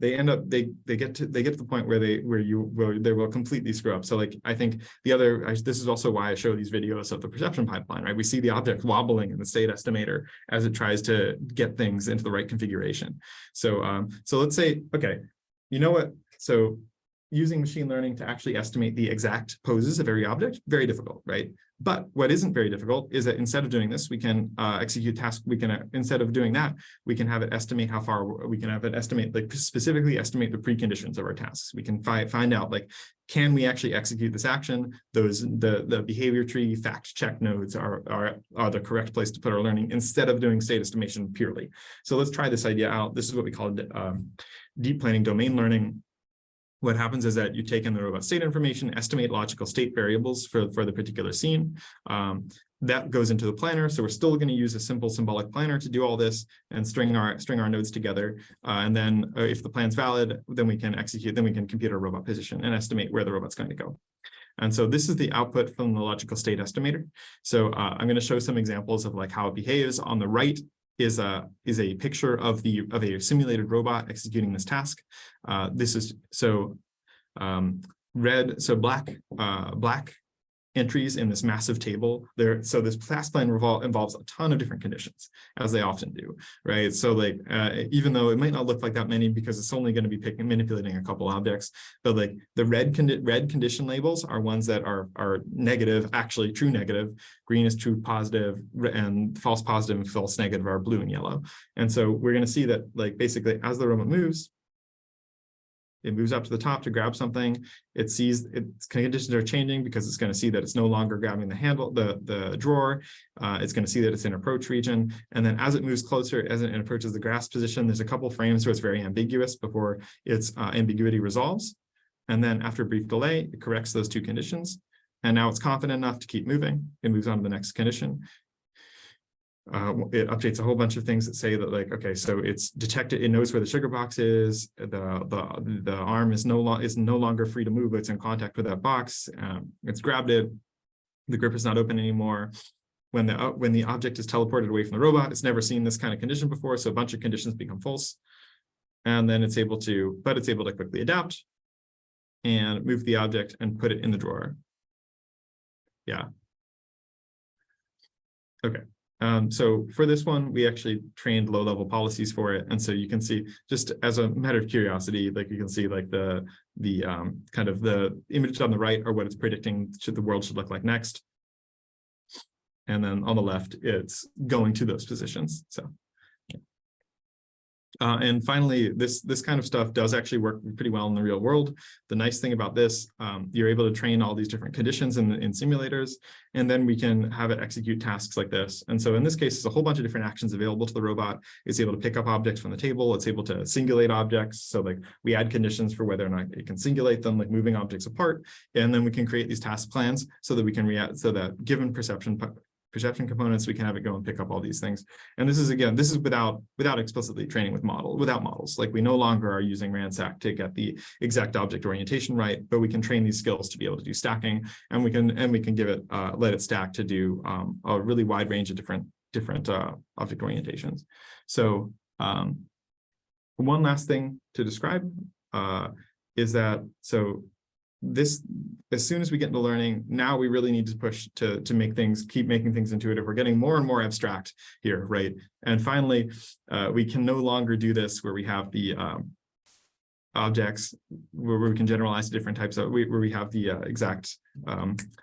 get to the point where they will completely screw up. So like I think this is also why I show these videos of the perception pipeline, right? We see the object wobbling in the state estimator as it tries to get things into the right configuration. So let's say, okay, you know what? So using machine learning to actually estimate the exact poses of every object, very difficult, right? But what isn't very difficult is that instead of doing this, we can execute tasks. We can, instead of doing that, we can have it estimate how far, we can have it estimate, like specifically estimate the preconditions of our tasks. We can find out, like, can we actually execute this action? The behavior tree fact check nodes are the correct place to put our learning instead of doing state estimation purely. So let's try this idea out. This is what we call deep planning domain learning. What happens is that you take in the robot state information, estimate logical state variables for the particular scene. That goes into the planner. So we're still going to use a simple symbolic planner to do all this and string our nodes together. And then if the plan's valid, then we can execute, then we can compute our robot position and estimate where the robot's going to go. And so this is the output from the logical state estimator. So I'm going to show some examples of like how it behaves. On the right is a picture of a simulated robot executing this task. This is black entries in this massive table there. So this task plan involves a ton of different conditions, as they often do, right? So like even though it might not look like that many because it's only going to be manipulating a couple objects, but like the red condition labels are ones that are negative, actually true negative. Green is true positive, and false positive and false negative are blue and yellow. And so we're going to see that, like, basically as the robot moves, it moves up to the top to grab something. It sees its conditions are changing because it's going to see that it's no longer grabbing the handle, the drawer. It's going to see that it's in approach region. And then as it moves closer, as it approaches the grasp position, there's a couple frames where it's very ambiguous before its ambiguity resolves. And then after a brief delay, it corrects those two conditions. And now it's confident enough to keep moving. It moves on to the next condition. It updates a whole bunch of things that say that, like, okay, so it's detected, it knows where the sugar box is, the arm is no longer free to move, but it's in contact with that box. It's grabbed it, The grip is not open anymore. When the object is teleported away from the robot, it's never seen this kind of condition before, so a bunch of conditions become false. And then it's able to quickly adapt and move the object and put it in the drawer. Yeah. Okay. So for this one, we actually trained low-level policies for it. And so you can see, just as a matter of curiosity, like you can see like the kind of the images on the right are what it's predicting the world should look like next. And then on the left, it's going to those positions. So, and finally, this kind of stuff does actually work pretty well in the real world. The nice thing about this, you're able to train all these different conditions in simulators, and then we can have it execute tasks like this. And so in this case, there's a whole bunch of different actions available to the robot. It's able to pick up objects from the table. It's able to singulate objects. So like we add conditions for whether or not it can singulate them, like moving objects apart. And then we can create these task plans so that we can react, so that given perception components, we can have it go and pick up all these things. And this is, again, this is without explicitly training without models. Like we no longer are using ransack to get the exact object orientation right, but we can train these skills to be able to do stacking, and we can give it let it stack to do a really wide range of different object orientations. So one last thing to describe is that this, as soon as we get into learning, now we really need to push to keep making things intuitive. We're getting more and more abstract here, right? And finally, we can no longer do this where we have the objects, where we can generalize to different types of, where we have the exact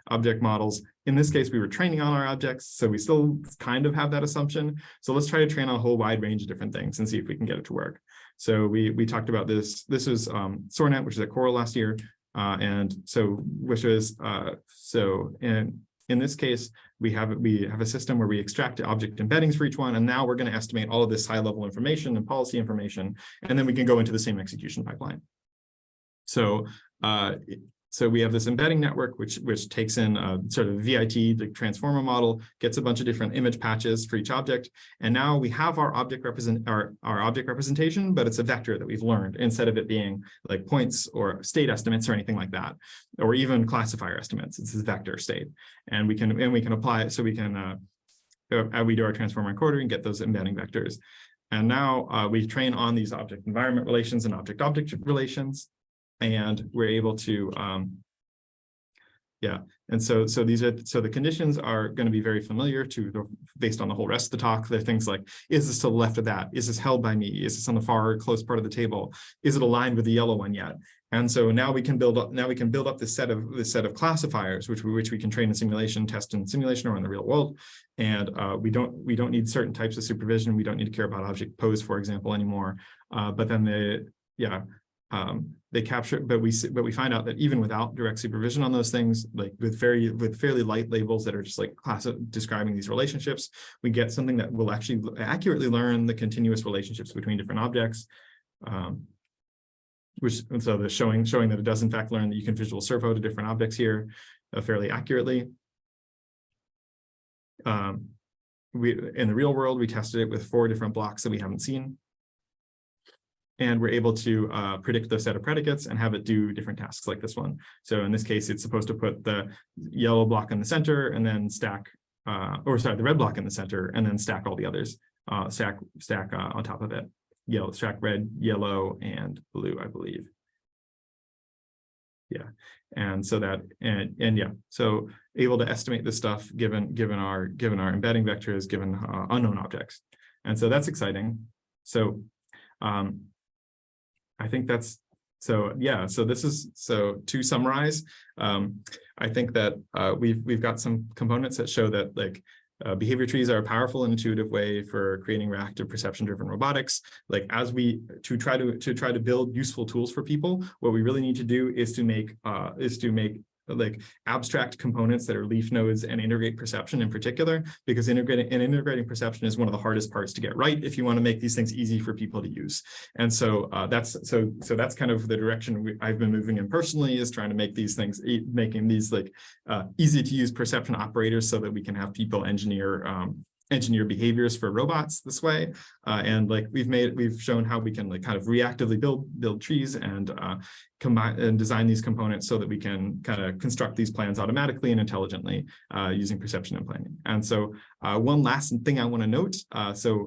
object models. In this case, we were training on our objects, so we still kind of have that assumption. So let's try to train on a whole wide range of different things and see if we can get it to work. So we talked about this. This was SoarNet, which is at Coral last year. And so, which is in this case, we have a system where we extract object embeddings for each one, and now we're going to estimate all of this high-level information and policy information, and then we can go into the same execution pipeline. So so we have this embedding network, which takes in a sort of VIT, the transformer model, gets a bunch of different image patches for each object, and now we have our object representation, but it's a vector that we've learned instead of it being like points or state estimates or anything like that, or even classifier estimates. It's this vector state, and we can apply it. So we can we do our transformer encoder and get those embedding vectors, and now we train on these object environment relations and object relations. And we're able to, and so the conditions are going to be very familiar based on the whole rest of the talk. They're things like, is this to the left of that? Is this held by me? Is this on the far close part of the table? Is it aligned with the yellow one yet? And so now we can build up this set of classifiers, which we can train in simulation, test in simulation or in the real world. And we don't need certain types of supervision. We don't need to care about object pose, for example, anymore. But then they capture, but we find out that even without direct supervision on those things, like with fairly light labels that are just like describing these relationships, we get something that will actually accurately learn the continuous relationships between different objects. So they're showing that it does in fact learn that you can visual servo to different objects here fairly accurately. In the real world, we tested it with 4 different blocks that we haven't seen. And we're able to predict the set of predicates and have it do different tasks like this one. So in this case, it's supposed to put the yellow block in the center and then stack, the red block in the center and then stack all the others, stack on top of it. Stack red, yellow, and blue, I believe. Yeah, and so that so able to estimate this stuff given our embedding vectors, given unknown objects, and so that's exciting. So. I think that's so. Yeah. So to summarize, I think that we've got some components that show that like behavior trees are a powerful and intuitive way for creating reactive perception-driven robotics. Like as we try to build useful tools for people, what we really need to do is to make like abstract components that are leaf nodes and integrate perception in particular, because integrating perception is one of the hardest parts to get right if you want to make these things easy for people to use. And so that's kind of the direction I've been moving in personally, is trying to make these things, making these like easy to use perception operators so that we can have people engineer engineer behaviors for robots this way. And like we've shown how we can like kind of reactively build trees and combine and design these components so that we can kind of construct these plans automatically and intelligently using perception and planning. And so one last thing I want to note.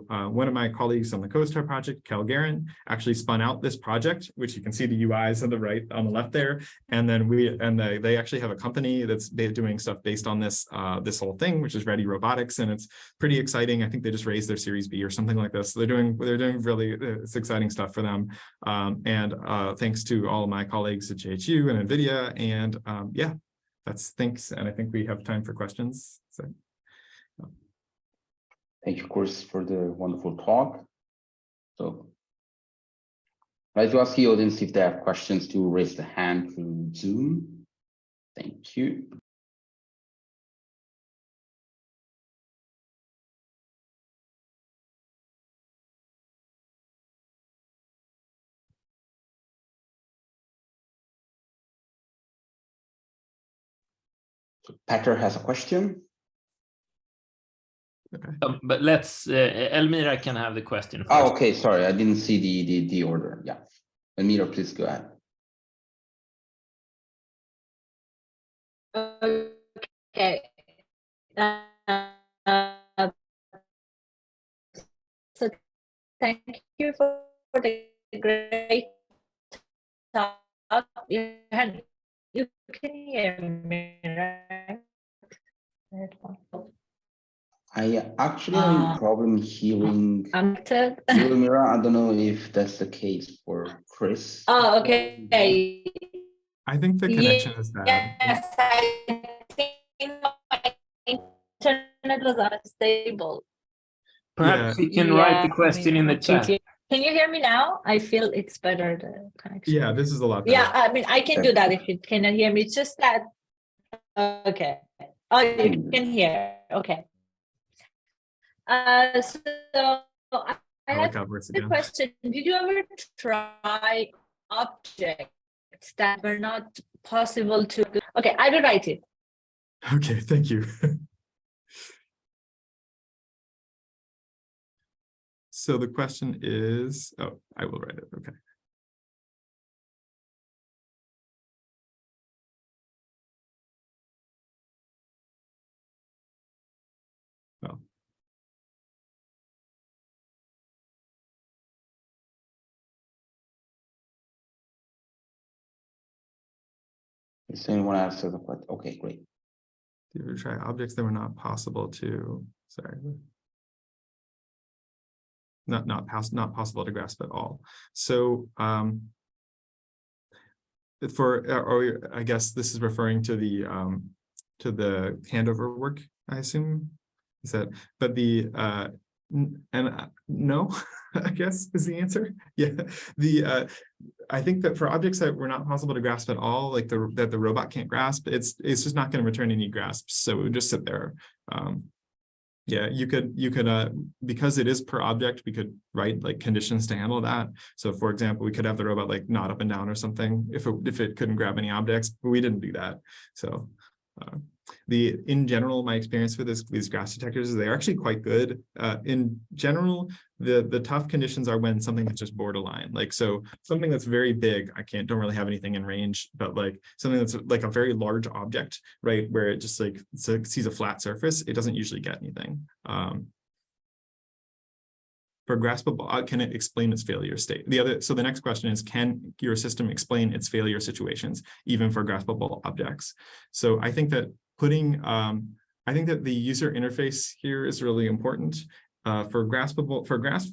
One of my colleagues on the CoSTAR project, Kel Guerin, actually spun out this project, which you can see the UIs on the left there. And then they actually have a company that's doing stuff based on this this whole thing, which is Ready Robotics, and it's pretty exciting. I think they just raised their Series B or something like this. So they're doing really it's exciting stuff for them. Thanks to all of my colleagues at JHU and NVIDIA. And yeah, thanks. And I think we have time for questions. So. Thank you, Chris, for the wonderful talk. So I'd like to ask the audience if they have questions to raise the hand through Zoom. Thank you. So Petter has a question. Okay. But let's Elmira can have the question first. Oh, okay. Sorry, I didn't see the order. Yeah, Elmira, please go ahead. Okay. So thank you for the great talk. You can hear me, right? I actually have a problem hearing you, Elmira. I don't know if that's the case for Chris. Oh, okay. I think the connection is bad. Yes, I think my internet was unstable. Perhaps you can write the question in the chat. Can you hear me now? I feel it's better, the connection. Yeah, this is a lot better. Yeah, I mean, I can do that if you cannot hear me. It's just that, okay. Oh, you can hear, okay. So I have a question. Did you ever try objects that were not possible to do? Okay, I will write it. Okay, thank you. So the question is, oh, I will write it, okay. Well. Does anyone answer the question? Okay, great. Did you ever try objects that were not possible to, sorry. Not possible to grasp at all. So I guess this is referring to the handover work, I assume. Is that, but no, I guess is the answer. Yeah, I think that for objects that were not possible to grasp at all, like that the robot can't grasp, it's just not going to return any grasps. So it would just sit there. Yeah, you could because it is per object, we could write like conditions to handle that. So for example, we could have the robot like nod up and down or something if it couldn't grab any objects, but we didn't do that. So in general, my experience with these grasp detectors is they're actually quite good. In general, the tough conditions are when something that's just borderline, like so something that's very big, don't really have anything in range, but like something that's like a very large object, right, where it just like sees a flat surface, it doesn't usually get anything. For graspable, can it explain its failure state? So the next question is, can your system explain its failure situations, even for graspable objects? So I think that I think that the user interface here is really important. For grasp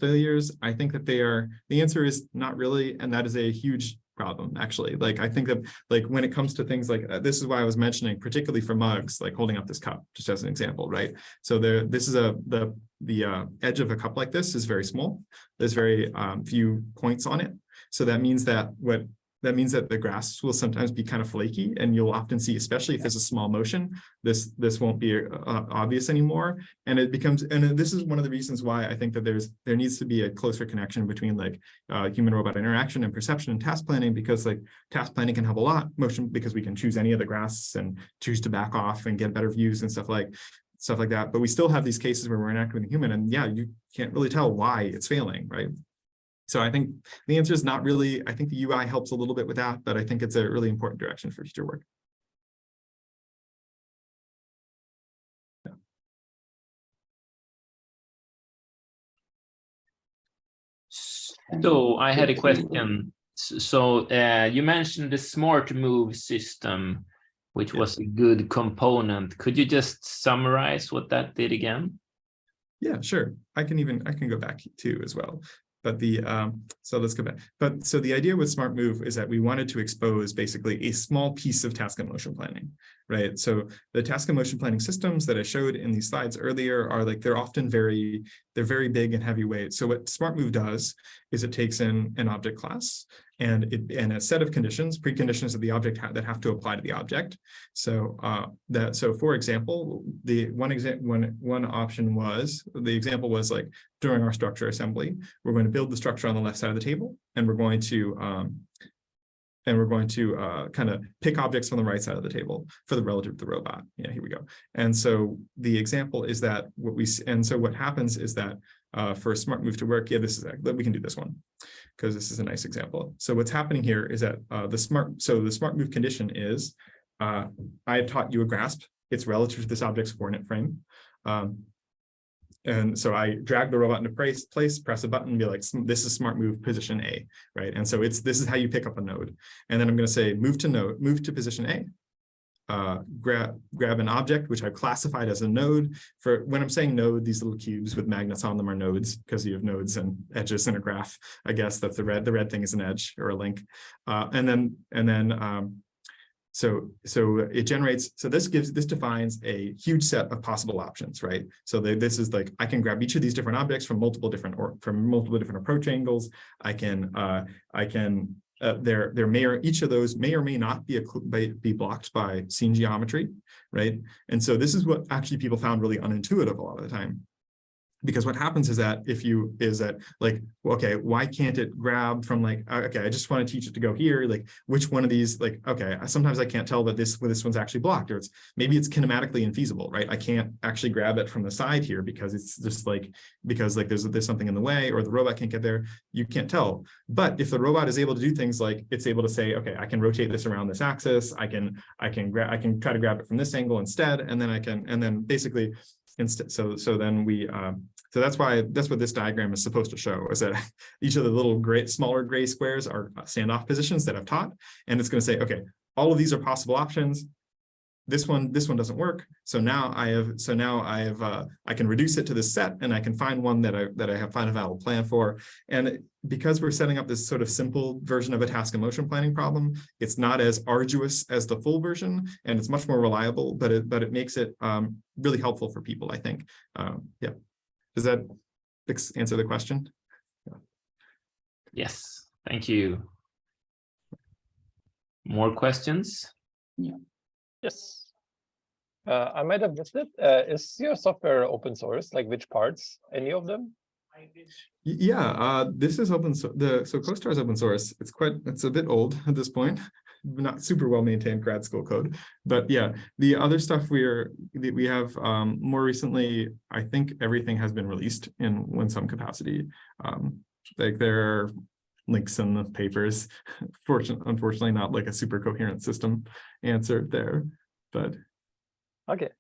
failures, I think that the answer is not really, and that is a huge problem, actually. Like, I think that like when it comes to things like this is why I was mentioning, particularly for mugs, like holding up this cup, just as an example, right? So this is the edge of a cup like this is very small. There's very few points on it. So that means that the grasps will sometimes be kind of flaky, and you'll often see, especially if there's a small motion, this won't be obvious anymore. And this is one of the reasons why I think that there needs to be a closer connection between like human robot interaction and perception and task planning, because like task planning can help a lot, motion, because we can choose any of the grasps and choose to back off and get better views and stuff like. stuff like that. But we still have these cases where we're interacting with a human, and yeah, you can't really tell why it's failing, right? So I think the answer is not really. I think the UI helps a little bit with that, but I think it's a really important direction for future work. Yeah. So I had a question. So you mentioned the smart move system, which was a good component. Could you just summarize what that did again? Yeah, sure. I can go back too as well. But so let's go back. But so the idea with Smart Move is that we wanted to expose basically a small piece of task and motion planning, right? So the task and motion planning systems that I showed in these slides earlier are like, they're very big and heavyweight. So what Smart Move does is it takes in an object class and a set of conditions, preconditions of the object that have to apply to the object. So for example, the one option was, the example was like, during our structure assembly, we're going to build the structure on the left side of the table, and we're going to kind of pick objects from the right side of the table for the relative to the robot. Yeah, here we go. And so the example is that what happens is that for a Smart Move to work, yeah, we can do this one because this is a nice example. So what's happening here is that the Smart Move condition is, I have taught you a grasp. It's relative to this object's coordinate frame. And so I drag the robot into place, press a button, and be like, this is Smart Move position A, right? And so this is how you pick up a node. And then I'm going to say move to position A, grab an object, which I've classified as a node. For when I'm saying node, these little cubes with magnets on them are nodes, because you have nodes and edges in a graph. I guess that's the red thing is an edge or a link. So it generates, so this defines a huge set of possible options, right? So this is like, I can grab each of these different objects from multiple different approach angles. Each of those may or may not be blocked by scene geometry, right? And so this is what actually people found really unintuitive a lot of the time. Because what happens is that okay, why can't it grab from like, okay, I just want to teach it to go here, like which one of these, like, okay, sometimes I can't tell that this one's actually blocked, or maybe it's kinematically infeasible, right? I can't actually grab it from the side here because it's just because there's something in the way, or the robot can't get there. You can't tell. But if the robot is able to do things like, it's able to say, okay, I can rotate this around this axis, I can try to grab it from this angle instead, and then basically instead, so that's what this diagram is supposed to show, is that each of the little smaller gray squares are standoff positions that I've taught, and it's going to say, okay, all of these are possible options. This one doesn't work. So now I can reduce it to this set, and I can find one that I have find a valid plan for. And because we're setting up this sort of simple version of a task and motion planning problem, it's not as arduous as the full version, and it's much more reliable, but it makes it really helpful for people, I think. Yeah. Does that answer the question? Yeah. Yes, thank you. More questions? Yeah. Yes. I might have missed it. Is your software open source? Like which parts? Any of them? Yeah, this is open. So CoSTAR is open source. It's a bit old at this point, not super well maintained grad school code. But yeah, the other stuff we have more recently, I think everything has been released in some capacity. Like there are links in the papers. Unfortunately, not like a super coherent system answer there, but. Okay.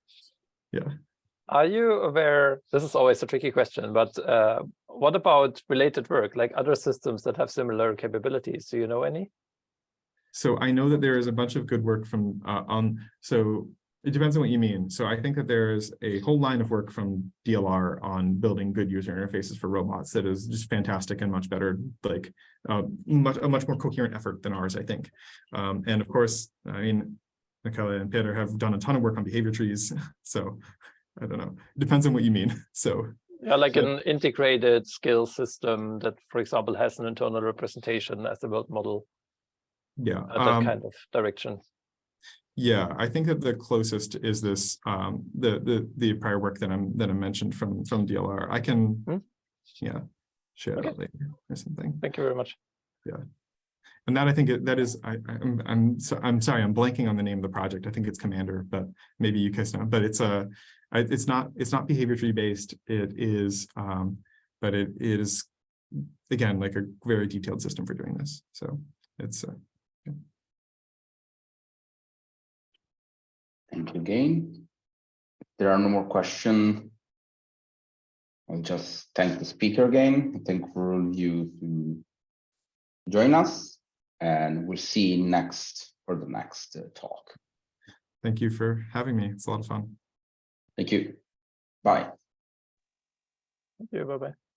Yeah. Are you aware, this is always a tricky question, but what about related work, like other systems that have similar capabilities? Do you know any? So I know that there is a bunch of good work from so it depends on what you mean. So I think that there's a whole line of work from DLR on building good user interfaces for robots that is just fantastic and much better, like a much more coherent effort than ours, I think. And of course, I mean, Michaela and Peter have done a ton of work on behavior trees. So I don't know, it depends on what you mean. So yeah, like an integrated skill system that, for example, has an internal representation as the world model. Yeah, that kind of direction. Yeah, I think that the closest is this the prior work that I mentioned from DLR. I can share that later or something. Thank you very much. Yeah. And that I think that is I'm sorry, I'm blanking on the name of the project. I think it's Commander, but maybe you guys know. But it's It's not behavior tree based. It is, but it is, again, like a very detailed system for doing this. So it's yeah. Thank you again. If there are no more questions, I'll just thank the speaker again. Thank for all of you to join us, and we'll see you for the next talk. Thank you for having me. It's a lot of fun. Thank you. Bye. Thank you. Bye-bye.